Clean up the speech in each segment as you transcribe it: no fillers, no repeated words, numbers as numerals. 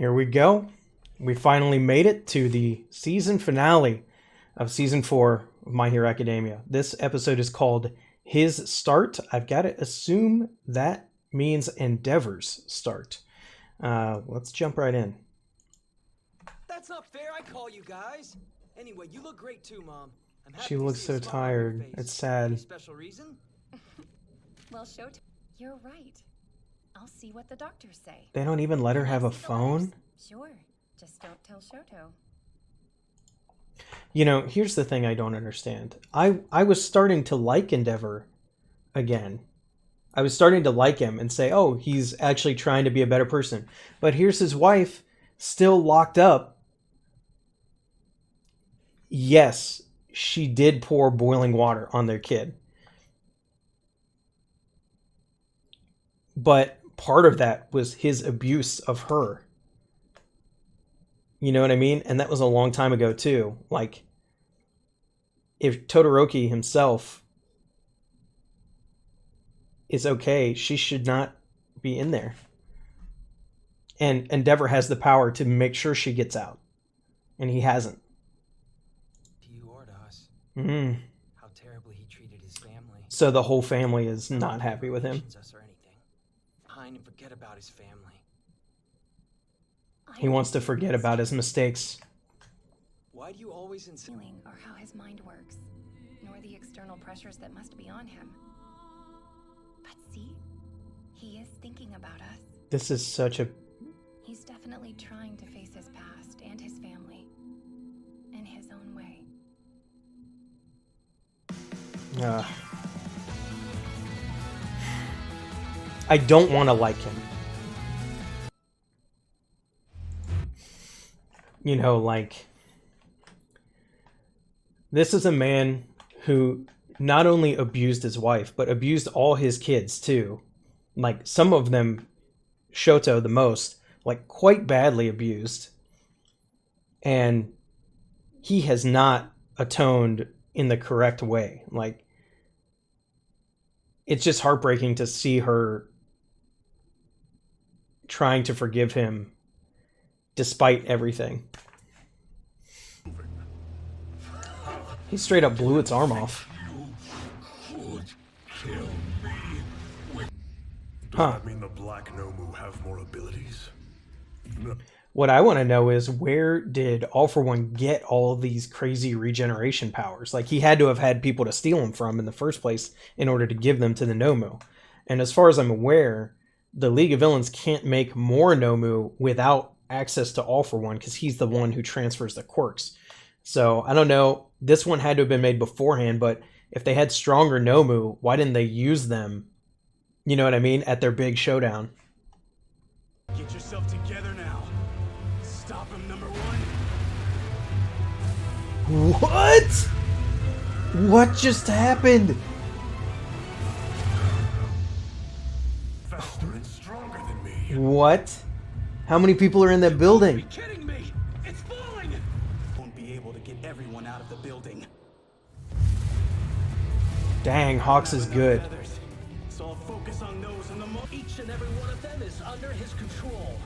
Here we go. We finally made it to the season finale of season 4 of My Hero Academia. This episode is called His Start. I've got to assume that means Endeavor's start. Let's jump right in. That's not fair. I call you guys. Anyway, you look great too, Mom. I'm happy She to looks see a so smile on your tired. face. It's sad. Any special reason? Well, you're right. I'll see what the doctors say. They don't even let her have a See the letters? phone? Sure. Just don't tell Shoto. You know, here's the thing I don't understand. I was starting to like Endeavor again. I was starting to like him and say, oh, he's actually trying to be a better person. But here's his wife still locked up. Yes, she did pour boiling water on their kid. But part of that was his abuse of her. You know what I mean? And that was a long time ago too. Like, if Todoroki himself is okay, she should not be in there. And Endeavor has the power to make sure she gets out. And he hasn't. To you or to us. How terribly he treated his family. So the whole family is not happy with him. Us or anything. Pine and forget about his family. He wants to forget about his mistakes. Why do you always insist? Feeling or how his mind works, nor the external pressures that must be on him. But see, he is thinking about us. This is such a... He's definitely trying to face his past and his family in his own way. I don't want to like him. You know, like, this is a man who not only abused his wife, but abused all his kids too. Like, some of them, Shoto the most, like, quite badly abused. And he has not atoned in the correct way. Like, it's just heartbreaking to see her trying to forgive him despite everything. He straight up blew its arm off. Does that mean the Black Nomu have more abilities? No. What I want to know is, where did All For One get all of these crazy regeneration powers? Like, he had to have had people to steal them from in the first place in order to give them to the Nomu. And as far as I'm aware, the League of Villains can't make more Nomu without access to All For One, because he's the one who transfers the quirks. So, I don't know. This one had to have been made beforehand, but if they had stronger Nomu, why didn't they use them, you know what I mean, at their big showdown? Get yourself together now. Stop him, number one. What? What just happened? Faster and stronger than me. What? How many people are in that building? Kidding me? It's falling! Won't be able to get everyone out of the building. Dang, Hawks is good. So I'll focus on those and each and every one of them is under his control.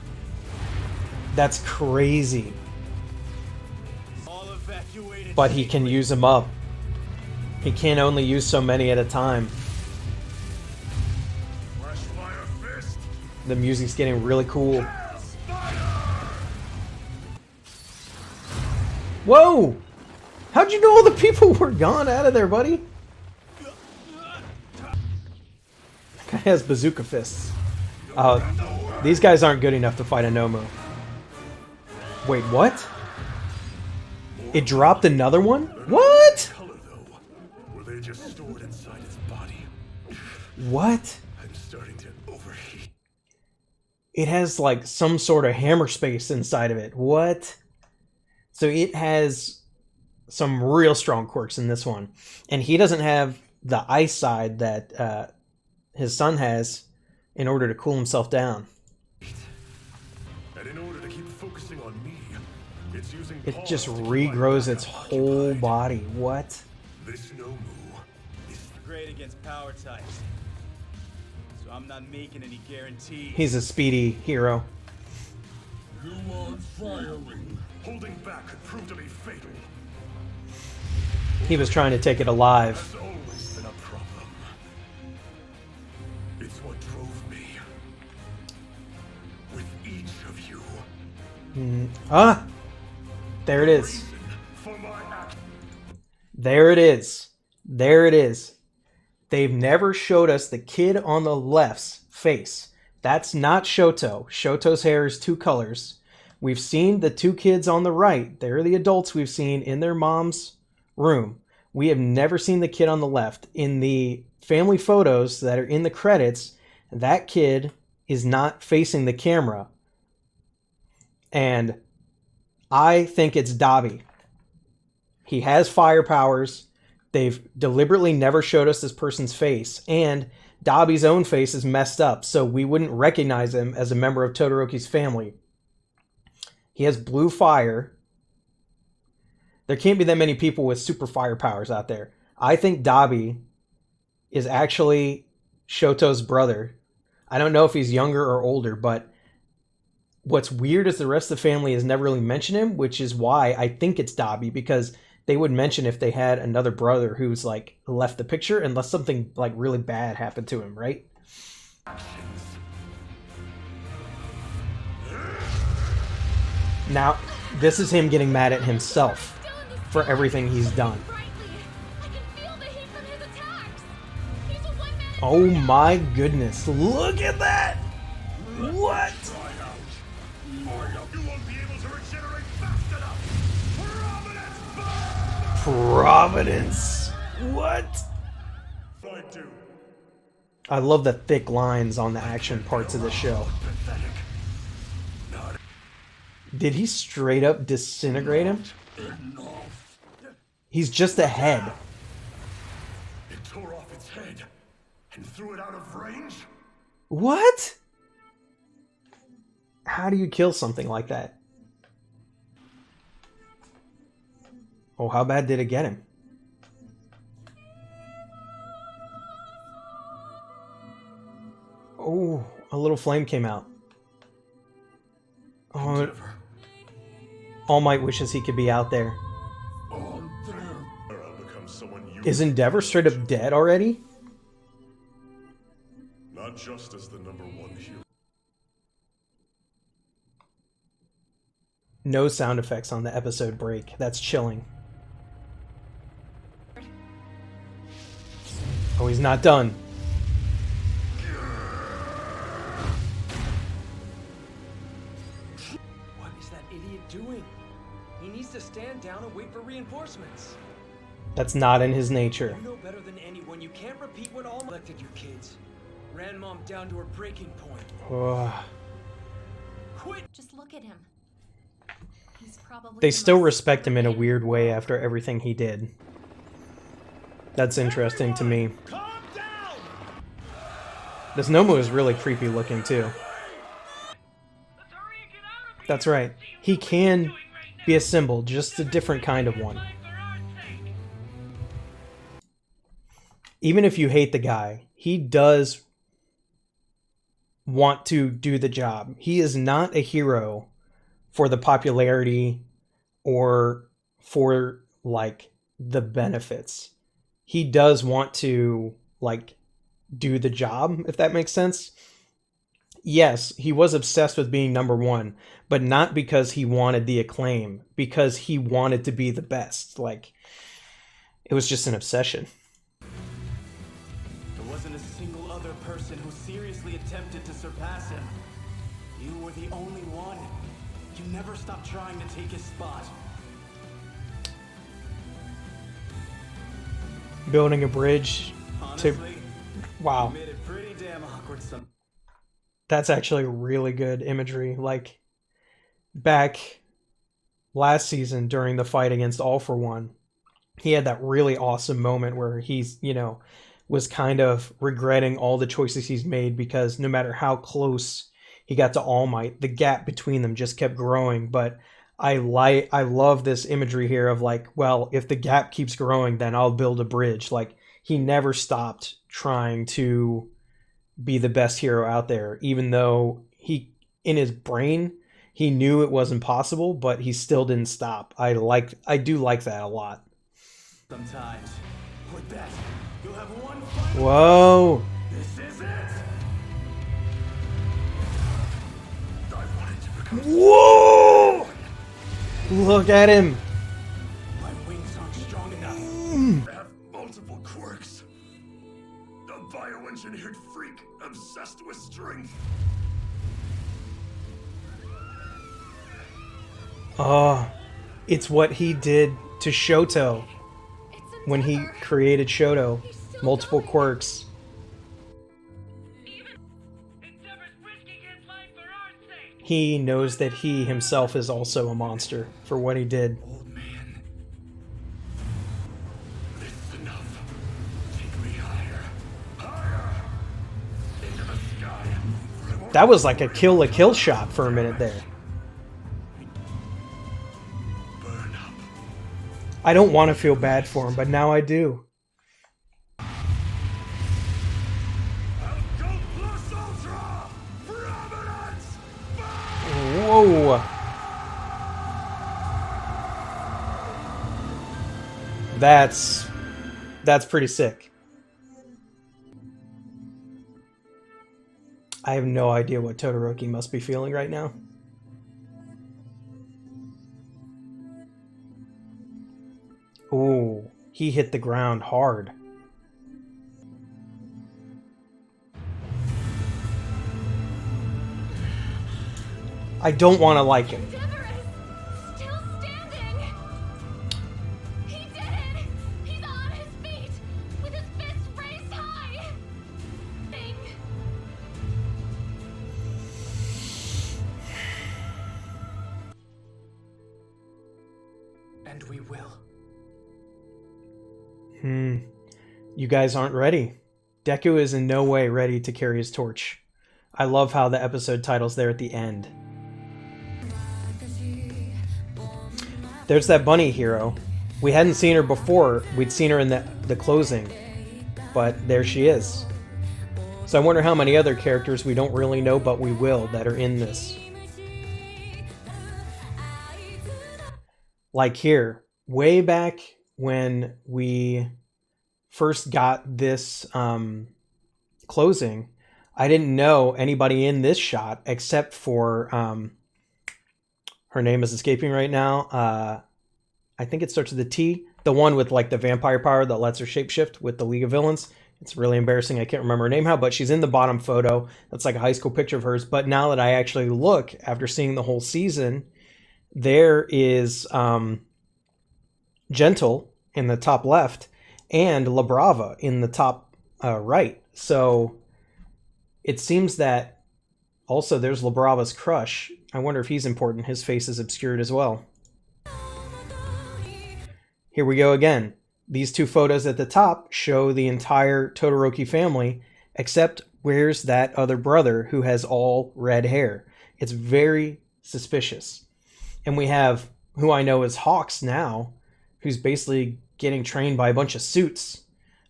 That's crazy. All evacuated. But he can use them up. He can only use so many at a time. Flash fire fist. The music's getting really cool. Whoa! How'd you know all the people were gone out of there, buddy? That guy has bazooka fists. These guys aren't good enough to fight a Nomu. Wait, what? It dropped another one? What? Color though. Were they just stored inside his body? What? I'm starting to overheat. It has like some sort of hammer space inside of it. What? So it has some real strong quirks in this one. And he doesn't have the ice side that his son has in order to cool himself down. And in order to keep focusing on me, it's using It pause just to keep my regrows mind its whole occupied. body. What? This Nomu is Great against power types. So I'm not making any guarantees. He's a speedy hero. Go on firing. Holding back could prove to be fatal. He was trying to take it alive. Has always been a problem. It's what drove me. With each of you. There it is. Reason for my act. There it is. There it is. They've never showed us the kid on the left's face. That's not Shoto. Shoto's hair is two colors. We've seen the two kids on the right. They're the adults we've seen in their mom's room. We have never seen the kid on the left. In the family photos that are in the credits, that kid is not facing the camera. And I think it's Dabi. He has fire powers. They've deliberately never showed us this person's face. And Dabi's own face is messed up, so we wouldn't recognize him as a member of Todoroki's family. He has blue fire. There can't be that many people with super fire powers out there. I think Dabi is actually Shoto's brother. I don't know if he's younger or older, but what's weird is the rest of the family has never really mentioned him, which is why I think it's Dabi, because they would mention if they had another brother who's like left the picture, unless something like really bad happened to him, right? Now, this is him getting mad at himself for everything he's done. Oh my goodness, look at that! What? You won't be able to regenerate fast enough. Providence. What? I do. I love the thick lines on the action parts of the show. Pathetic. Not Did he straight up disintegrate him? enough. He's just a head. It tore off its head and threw it out of range. What? How do you kill something like that? Oh, how bad did it get him? Oh, a little flame came out. Oh, Never. All Might wishes he could be out there. On there. I'll become someone you. Is Endeavor straight up dead already? Not just as the #1 hero. No sound effects on the episode break. That's chilling. Oh, he's not done. What is that idiot doing? He needs to stand down and wait for reinforcements. That's not in his nature. You know better than anyone. You can't repeat what all elected your kids. Ran mom down to her breaking point. Ugh. Quit. Just look at him. He's probably They the still most respect him in a motivated weird way boy. after everything he did. That's interesting to me. Calm down. This Nomu is really creepy looking too. That's right. He can be a symbol, just a different kind of one. Even if you hate the guy, he does want to do the job. He is not a hero for the popularity or for like the benefits. He does want to like do the job, if that makes sense. Yes, he was obsessed with being #1, but not because he wanted the acclaim, because he wanted to be the best. Like, it was just an obsession. There wasn't a single other person who seriously attempted to surpass him. You were the only one. You never stopped trying to take his spot. Building a bridge to... Honestly, Wow. you made it pretty damn awkward some. That's actually really good imagery. Like, back last season during the fight against All For One, he had that really awesome moment where he's, you know, was kind of regretting all the choices he's made, because no matter how close he got to All Might, the gap between them just kept growing. But I love this imagery here of like, well, if the gap keeps growing, then I'll build a bridge. Like, he never stopped trying to be the best hero out there, even though he, in his brain, He knew it wasn't possible, but he still didn't stop. I do like that a lot. Sometimes, with that, you'll have one final. Whoa! This is it. I wanted to become Whoa! Look at him. My wings aren't strong enough. I have multiple quirks. A bioengineered freak obsessed with strength. Oh, it's what he did to Shoto when he created Shoto. Multiple quirks. He knows that he himself is also a monster for what he did. Old man. This is enough. Take me higher. Higher! Into the sky. That was like a kill shot for a minute there. Burn up. I don't want to feel bad for him, but now I do. I'll go plus ultra! Prominence! Whoa! That's pretty sick. I have no idea what Todoroki must be feeling right now. Ooh, he hit the ground hard. I don't want to like him. Endeavor is still standing. He did it. He's on his feet with his fist raised high. Thing. And we will. You guys aren't ready. Deku is in no way ready to carry his torch. I love how the episode title's there at the end. There's that bunny hero. We hadn't seen her before. We'd seen her in the closing. But there she is. So I wonder how many other characters we don't really know, but we will, that are in this. Like here, way back when we first got this closing, I didn't know anybody in this shot except for her name is escaping right now. I think it starts with a T, the one with like the vampire power that lets her shapeshift with the League of Villains. It's really embarrassing. I can't remember her name but she's in the bottom photo. That's like a high school picture of hers. But now that I actually look after seeing the whole season, there is Gentle in the top left and La Brava in the top right. So it seems that also there's La Brava's crush. I wonder if he's important. His face is obscured as well. Here we go again. These two photos at the top show the entire Todoroki family, except where's that other brother who has all red hair? It's very suspicious. And we have who I know is Hawks now, who's basically getting trained by a bunch of suits.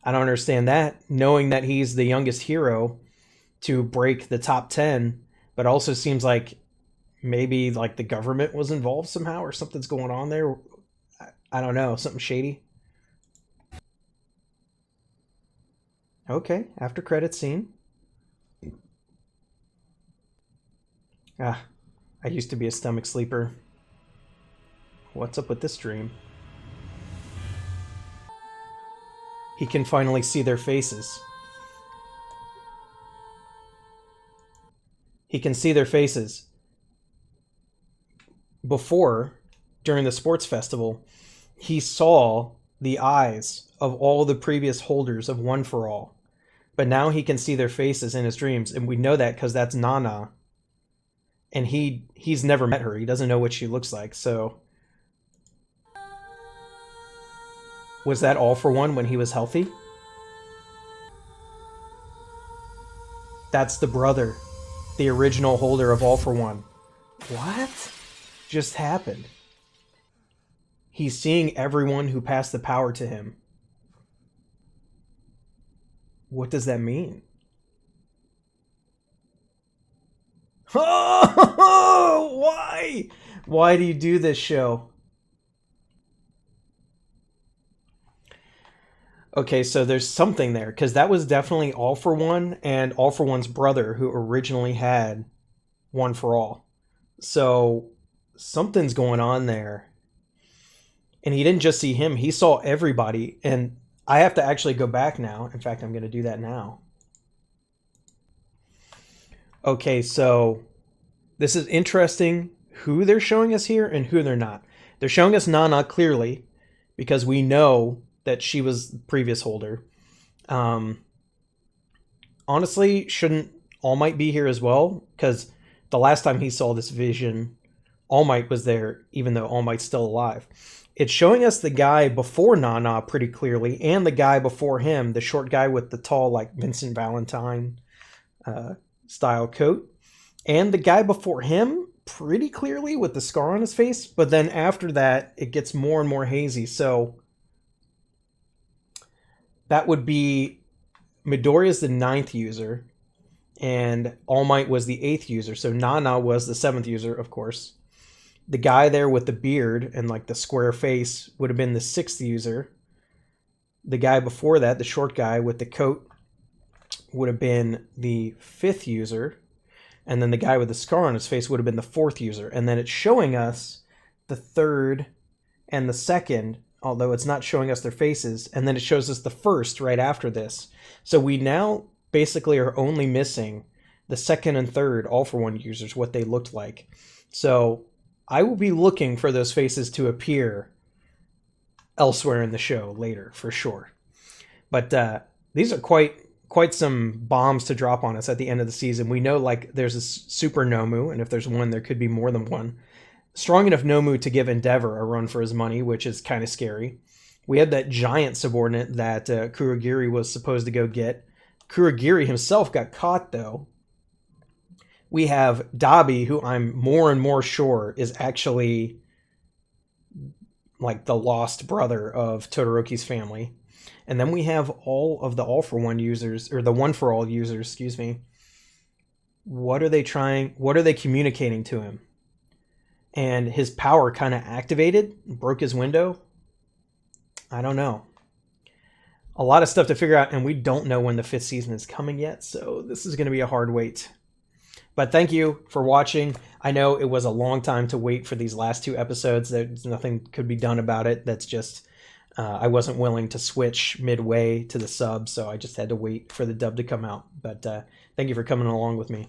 I don't understand that, knowing that he's the youngest hero to break the top 10, but also seems like maybe like the government was involved somehow or something's going on there. I don't know, something shady. Okay, after credits scene. I used to be a stomach sleeper. What's up with this dream? He can finally see their faces. He can see their faces. Before, during the sports festival, he saw the eyes of all the previous holders of One for All. But now he can see their faces in his dreams, and we know that because that's Nana. And he's never met her. He doesn't know what she looks like, so... Was that All for One when he was healthy? That's the brother. The original holder of All for One. What just happened? He's seeing everyone who passed the power to him. What does that mean? Oh, why? Why? Why do you do this, show? Okay, so there's something there, because that was definitely All For One and All For One's brother who originally had One For All. So something's going on there. And he didn't just see him, he saw everybody. And I have to actually go back now. In fact, I'm going to do that now. Okay, so this is interesting who they're showing us here and who they're not. They're showing us Nana clearly because we know that she was the previous holder. Honestly, shouldn't All Might be here as well? Because the last time he saw this vision, All Might was there, even though All Might's still alive. It's showing us the guy before Nana pretty clearly, and the guy before him, the short guy with the tall, like Vincent Valentine style coat, and the guy before him pretty clearly with the scar on his face. But then after that, it gets more and more hazy. So that would be Midoriya's the 9th user, and All Might was the 8th user. So Nana was the 7th user, of course. The guy there with the beard and like the square face would have been the 6th user. The guy before that, the short guy with the coat, would have been the 5th user. And then the guy with the scar on his face would have been the 4th user. And then it's showing us the 3rd and the 2nd, although it's not showing us their faces. And then it shows us the 1st right after this. So we now basically are only missing the 2nd and 3rd All For One users, what they looked like. So I will be looking for those faces to appear elsewhere in the show later, for sure. But these are quite some bombs to drop on us at the end of the season. We know like there's a super Nomu, and if there's one, there could be more than one. Strong enough Nomu to give Endeavor a run for his money, which is kind of scary. We had that giant subordinate that Kurogiri was supposed to go get. Kurogiri himself got caught, though. We have Dabi, who I'm more and more sure is actually like the lost brother of Todoroki's family. And then we have all of the All For One users, or the One For All users, excuse me. What are they communicating to him? And his power kind of activated, broke his window. I don't know. A lot of stuff to figure out, and we don't know when the 5th season is coming yet, so this is going to be a hard wait. But thank you for watching. I know it was a long time to wait for these last 2 episodes. There's nothing could be done about it. That's just, I wasn't willing to switch midway to the sub, so I just had to wait for the dub to come out. But thank you for coming along with me.